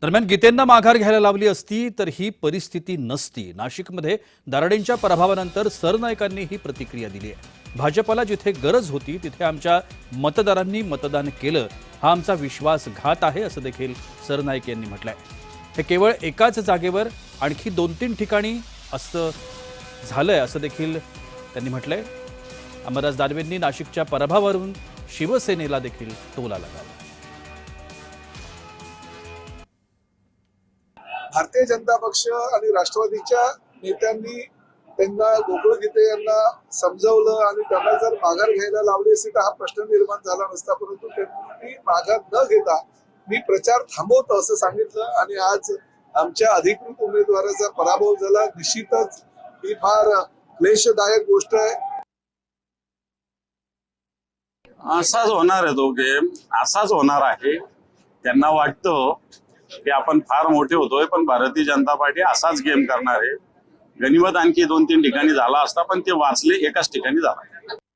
दरम्यान गीतेंना माघार घ्यायला लावली असती तर ही परिस्थिती नसती। नाशिकमध्ये दराडेंच्या पराभवानंतर सरनाईकांनी ही प्रतिक्रिया दिली आहे। भाजपला जिथे गरज होती तिथे आमच्या मतदारांनी मतदान केलं, हा आमचा विश्वासघात आहे असं देखील सरनाईक यांनी म्हटलंय। हे केवळ एकाच जागेवर आणखी 2-3 ठिकाणी असं झालंय असं देखील त्यांनी म्हटलंय। अमरदास दानवेंनी नाशिकच्या पराभवावरून शिवसेनेला देखील टोला लगावला। भारतीय जनता पक्ष आणि राष्ट्रवादीच्या नेत्यांनी त्यांना गोकुळ गीते यांना समजावलं आणि त्यांना जर माघार घ्यायला लावली असती तर हा प्रश्न निर्माण झाला नसता। परंतु त्यांनी माघार न घेता मी प्रचार थांबवतो असं सांगितलं आणि आज आमच्या अधिकृत उमेदवाराचा पराभव झाला। निश्चितच ही फार क्लेशदायक गोष्ट आहे। असाच होणार आहे तो गेम, असाच होणार आहे। त्यांना वाटतं की आपण फार मोठे होतोय, पण भारतीय जनता पार्टी असाच गेम करणार आहे। गनिमत आणखी 2-3 ठिकाणी झाला असता, पण ते वाचले एकाच ठिकाणी झाला।